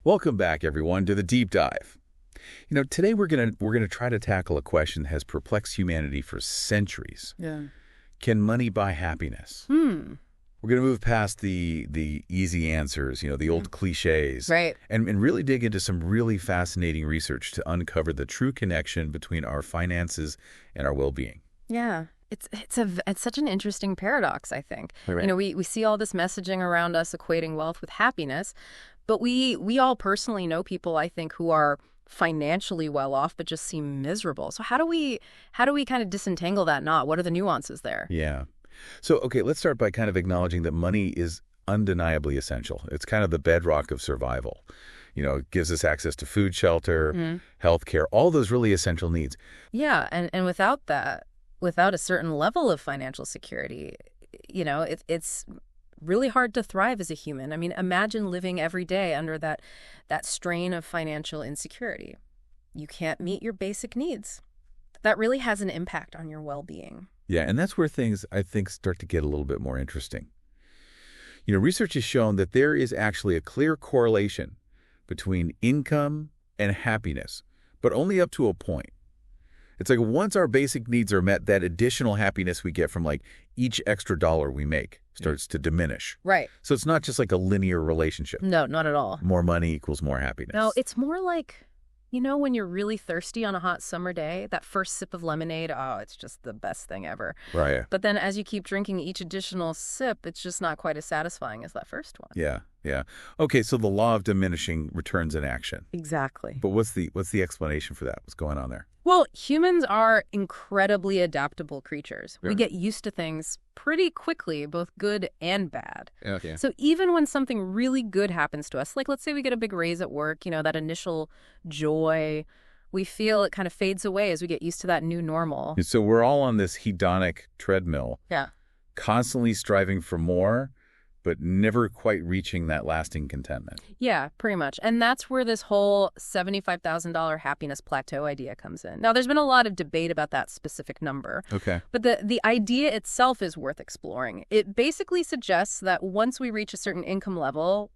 Welcome back, everyone, to the Deep Dive. Today we're gonna try to tackle a question that has perplexed humanity for centuries. Yeah. Can money buy happiness? We're gonna move past the easy answers, the old cliches, Right. and really dig into some really fascinating research to uncover the true connection between our finances and our well-being. Yeah. It's such an interesting paradox, I think. Right. We see all this messaging around us equating wealth with happiness, but we all personally know people, I think, who are financially well off but just seem miserable. So how do we kind of disentangle that knot? What are the nuances there? Yeah. So, okay, let's start by kind of acknowledging that money is undeniably essential. It's kind of the bedrock of survival. It gives us access to food, shelter, healthcare, all those really essential needs. Yeah, and without that, without a certain level of financial security, it's really hard to thrive as a human. I mean, imagine living every day under that strain of financial insecurity. You can't meet your basic needs. That really has an impact on your well-being. Yeah, and that's where things, I think, start to get a little bit more interesting. Research has shown that there is actually a clear correlation between income and happiness, but only up to a point. It's like once our basic needs are met, that additional happiness we get from each extra dollar we make starts to diminish. Right. So it's not just like a linear relationship. No, not at all. More money equals more happiness. No, it's more like, when you're really thirsty on a hot summer day, that first sip of lemonade, oh, it's just the best thing ever. Right. But then as you keep drinking each additional sip, it's just not quite as satisfying as that first one. Yeah. Okay, so the law of diminishing returns in action. Exactly. But what's the explanation for that? What's going on there? Well, humans are incredibly adaptable creatures. Yeah. We get used to things pretty quickly, both good and bad. Okay. So even when something really good happens to us, like let's say we get a big raise at work, that initial joy, we feel it kind of fades away as we get used to that new normal. So we're all on this hedonic treadmill, Yeah. constantly striving for more, but never quite reaching that lasting contentment. Yeah, pretty much. And that's where this whole $75,000 happiness plateau idea comes in. Now, there's been a lot of debate about that specific number. Okay. But the idea itself is worth exploring. It basically suggests that once we reach a certain income level,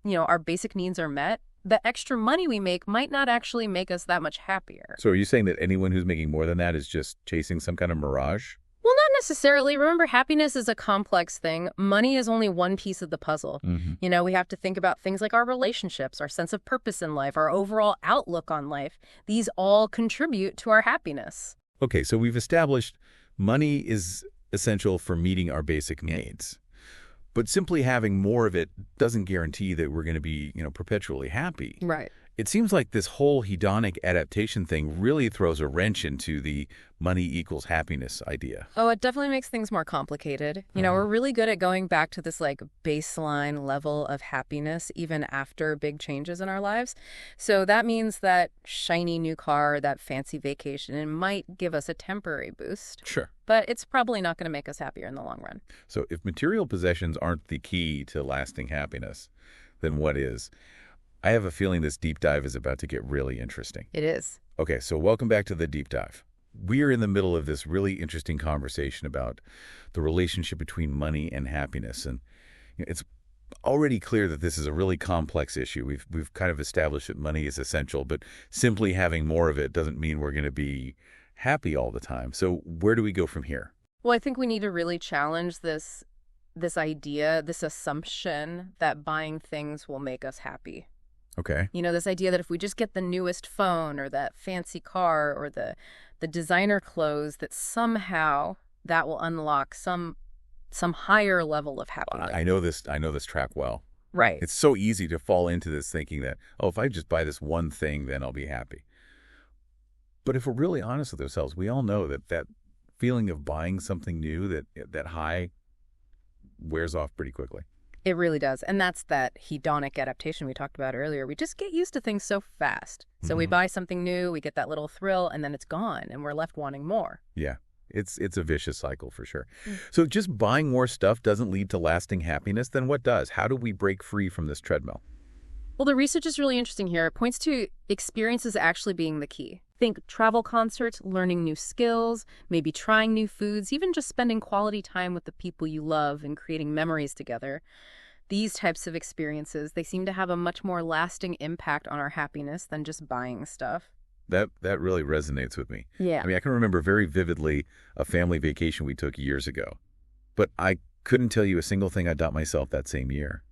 our basic needs are met, the extra money we make might not actually make us that much happier. So are you saying that anyone who's making more than that is just chasing some kind of mirage? Well, not necessarily. Remember, happiness is a complex thing. Money is only one piece of the puzzle. We have to think about things like our relationships, our sense of purpose in life, our overall outlook on life. These all contribute to our happiness. Okay, so we've established money is essential for meeting our basic needs. But simply having more of it doesn't guarantee that we're going to be, perpetually happy. Right. It seems like this whole hedonic adaptation thing really throws a wrench into the money equals happiness idea. Oh, it definitely makes things more complicated. We're really good at going back to this baseline level of happiness even after big changes in our lives. So that means that shiny new car, that fancy vacation, it might give us a temporary boost. Sure. But it's probably not going to make us happier in the long run. So if material possessions aren't the key to lasting happiness, then what is? I have a feeling this deep dive is about to get really interesting. It is. Okay, so welcome back to the deep dive. We are in the middle of this really interesting conversation about the relationship between money and happiness. And it's already clear that this is a really complex issue. We've kind of established that money is essential, but simply having more of it doesn't mean we're going to be happy all the time. So where do we go from here? Well, I think we need to really challenge this idea, this assumption that buying things will make us happy. Okay. This idea that if we just get the newest phone or that fancy car or the designer clothes, that somehow that will unlock some higher level of happiness. I know this track well. Right. It's so easy to fall into this thinking that, if I just buy this one thing, then I'll be happy. But if we're really honest with ourselves, we all know that feeling of buying something new, that high, wears off pretty quickly. It really does. And that's that hedonic adaptation we talked about earlier. We just get used to things so fast. So we buy something new, we get that little thrill, and then it's gone, and we're left wanting more. Yeah, it's a vicious cycle for sure. So just buying more stuff doesn't lead to lasting happiness, then what does? How do we break free from this treadmill? Well, the research is really interesting here. It points to experiences actually being the key. Think travel concerts, learning new skills, maybe trying new foods, even just spending quality time with the people you love and creating memories together. these types of experiences, they seem to have a much more lasting impact on our happiness than just buying stuff. That really resonates with me. Yeah. I mean, I can remember very vividly a family vacation we took years ago, but I couldn't tell you a single thing I bought myself that same year.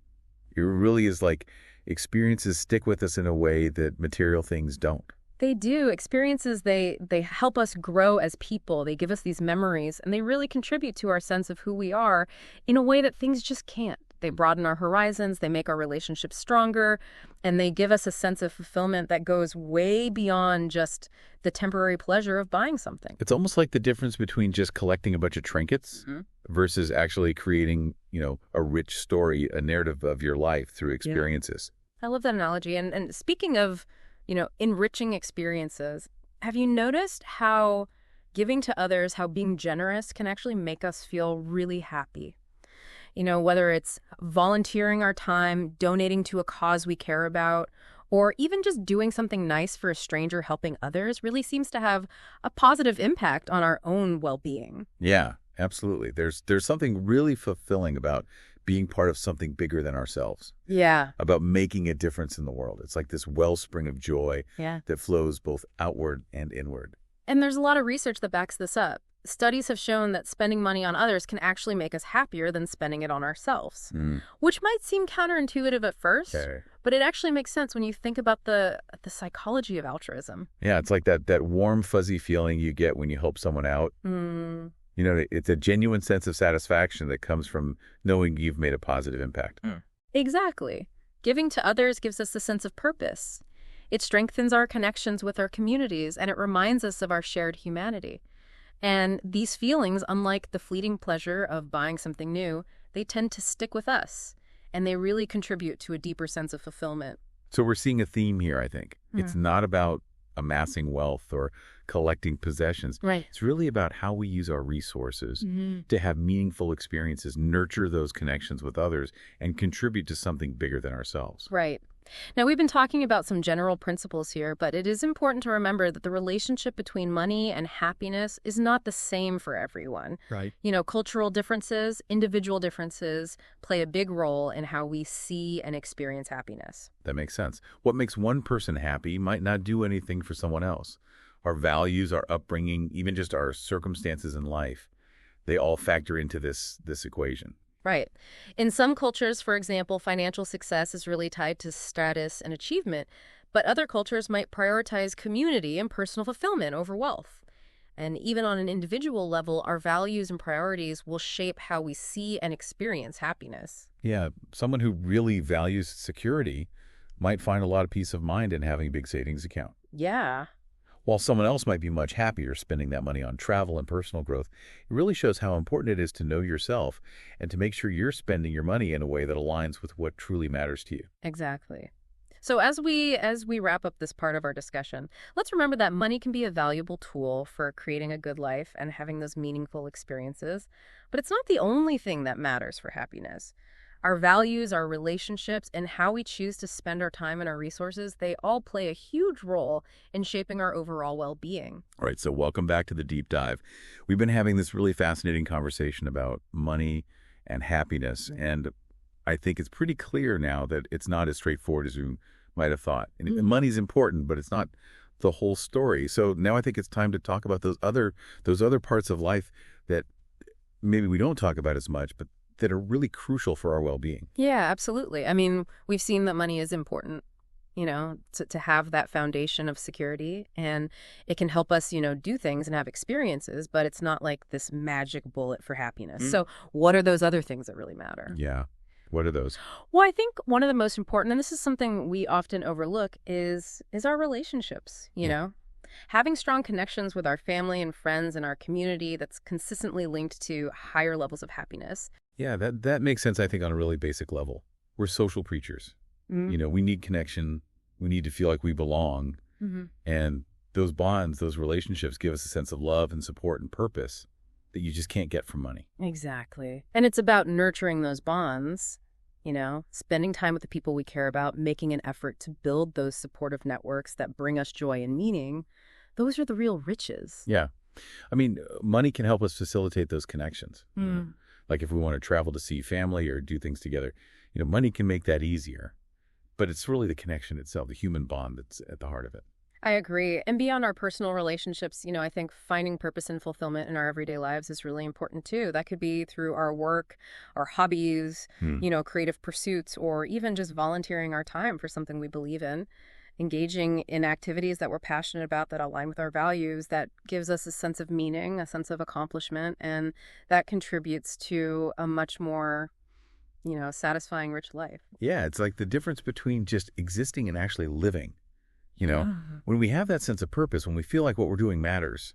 It really is like experiences stick with us in a way that material things don't. They do. Experiences, they help us grow as people. They give us these memories, and they really contribute to our sense of who we are in a way that things just can't. They broaden our horizons, they make our relationships stronger, and they give us a sense of fulfillment that goes way beyond just the temporary pleasure of buying something. It's almost like the difference between just collecting a bunch of trinkets versus actually creating, a rich story, a narrative of your life through experiences. I love that analogy. And speaking of, enriching experiences, have you noticed how giving to others, how being generous can actually make us feel really happy? Whether it's volunteering our time, donating to a cause we care about, or even just doing something nice for a stranger helping others really seems to have a positive impact on our own well-being. Yeah, absolutely. There's something really fulfilling about being part of something bigger than ourselves. Yeah. About making a difference in the world. It's like this wellspring of joy that flows both outward and inward. And there's a lot of research that backs this up. Studies have shown that spending money on others can actually make us happier than spending it on ourselves, which might seem counterintuitive at first, but it actually makes sense when you think about the psychology of altruism. Yeah, it's like that warm, fuzzy feeling you get when you help someone out. It's a genuine sense of satisfaction that comes from knowing you've made a positive impact. Exactly. Giving to others gives us a sense of purpose. It strengthens our connections with our communities, and it reminds us of our shared humanity. And these feelings, unlike the fleeting pleasure of buying something new, they tend to stick with us, and they really contribute to a deeper sense of fulfillment. So we're seeing a theme here, I think. It's not about amassing wealth or collecting possessions. Right. It's really about how we use our resources to have meaningful experiences, nurture those connections with others, and contribute to something bigger than ourselves. Right. Now, we've been talking about some general principles here, but it is important to remember that the relationship between money and happiness is not the same for everyone. Right. Cultural differences, individual differences play a big role in how we see and experience happiness. That makes sense. What makes one person happy might not do anything for someone else. Our values, our upbringing, even just our circumstances in life, they all factor into this equation. Right. In some cultures, for example, financial success is really tied to status and achievement, but other cultures might prioritize community and personal fulfillment over wealth. And even on an individual level, our values and priorities will shape how we see and experience happiness. Yeah, someone who really values security might find a lot of peace of mind in having a big savings account. Yeah. While someone else might be much happier spending that money on travel and personal growth, it really shows how important it is to know yourself and to make sure you're spending your money in a way that aligns with what truly matters to you. Exactly. So as we wrap up this part of our discussion, let's remember that money can be a valuable tool for creating a good life and having those meaningful experiences, but it's not the only thing that matters for happiness. Our values, our relationships, and how we choose to spend our time and our resources, they all play a huge role in shaping our overall well-being. All right, so welcome back to the Deep Dive. We've been having this really fascinating conversation about money and happiness, and I think it's pretty clear now that it's not as straightforward as you might have thought. And money's important, but it's not the whole story. So now I think it's time to talk about those other parts of life that maybe we don't talk about as much, but that are really crucial for our well-being. Yeah, absolutely. I mean, we've seen that money is important, to have that foundation of security, and it can help us, do things and have experiences, but it's not like this magic bullet for happiness. So what are those other things that really matter? Yeah. What are those? Well, I think one of the most important, and this is something we often overlook, is our relationships, Having strong connections with our family and friends and our community that's consistently linked to higher levels of happiness. Yeah, that makes sense, I think, on a really basic level. We're social creatures. We need connection. We need to feel like we belong. And those bonds, those relationships give us a sense of love and support and purpose that you just can't get from money. Exactly. And it's about nurturing those bonds, spending time with the people we care about, making an effort to build those supportive networks that bring us joy and meaning. Those are the real riches. Yeah. I mean, money can help us facilitate those connections. Like if we want to travel to see family or do things together, Money can make that easier, but it's really the connection itself, the human bond that's at the heart of it. I agree. And beyond our personal relationships, I think finding purpose and fulfillment in our everyday lives is really important too. That could be through our work, our hobbies, Hmm. creative pursuits, or even just volunteering our time for something we believe in. Engaging in activities that we're passionate about that align with our values, that gives us a sense of meaning, a sense of accomplishment, and that contributes to a much more, satisfying, rich life. Yeah, it's like the difference between just existing and actually living. You know, Yeah. when we have that sense of purpose, when we feel like what we're doing matters,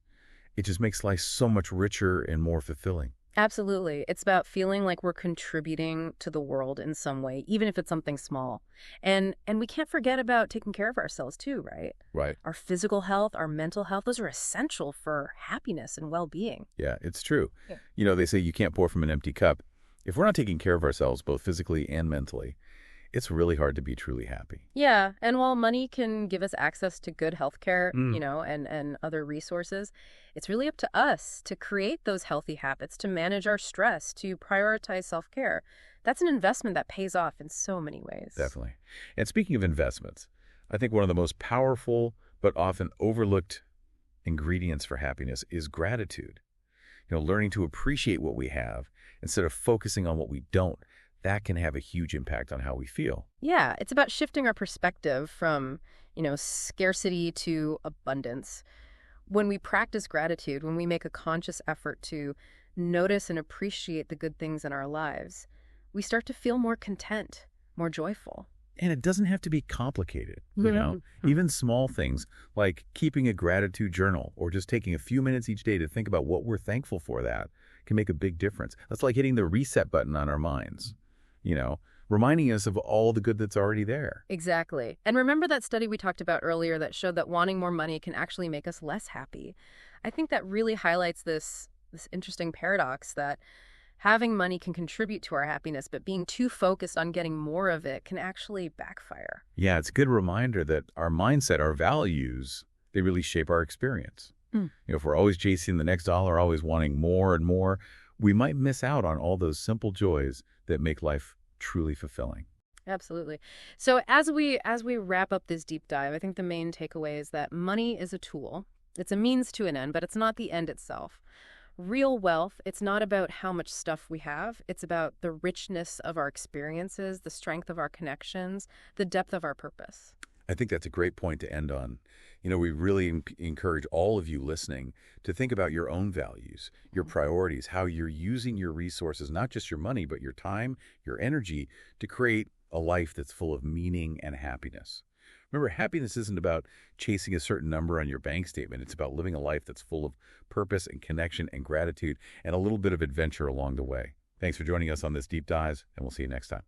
it just makes life so much richer and more fulfilling. Absolutely. It's about feeling like we're contributing to the world in some way, even if it's something small. And we can't forget about taking care of ourselves too, right? Right. Our physical health, our mental health, those are essential for happiness and well-being. Yeah, it's true. Yeah. They say you can't pour from an empty cup. If we're not taking care of ourselves, both physically and mentally, it's really hard to be truly happy. Yeah, and while money can give us access to good healthcare, Mm. and other resources, it's really up to us to create those healthy habits, to manage our stress, to prioritize self-care. That's an investment that pays off in so many ways. Definitely. And speaking of investments, I think one of the most powerful but often overlooked ingredients for happiness is gratitude. Learning to appreciate what we have instead of focusing on what we don't. That can have a huge impact on how we feel. Yeah, it's about shifting our perspective from, scarcity to abundance. When we practice gratitude, when we make a conscious effort to notice and appreciate the good things in our lives, we start to feel more content, more joyful. And it doesn't have to be complicated. Even small things like keeping a gratitude journal or just taking a few minutes each day to think about what we're thankful for that can make a big difference. That's like hitting the reset button on our minds, reminding us of all the good that's already there. Exactly. And remember that study we talked about earlier that showed that wanting more money can actually make us less happy? I think that really highlights this interesting paradox that having money can contribute to our happiness, but being too focused on getting more of it can actually backfire. Yeah, it's a good reminder that our mindset, our values, they really shape our experience. Mm. If we're always chasing the next dollar, always wanting more and more, we might miss out on all those simple joys that make life truly fulfilling. Absolutely. So as we wrap up this deep dive, I think the main takeaway is that money is a tool. It's a means to an end, but it's not the end itself. Real wealth, it's not about how much stuff we have. It's about the richness of our experiences, the strength of our connections, the depth of our purpose. I think that's a great point to end on. We really encourage all of you listening to think about your own values, your priorities, how you're using your resources, not just your money, but your time, your energy, to create a life that's full of meaning and happiness. Remember, happiness isn't about chasing a certain number on your bank statement. It's about living a life that's full of purpose and connection and gratitude and a little bit of adventure along the way. Thanks for joining us on this deep dive, and we'll see you next time.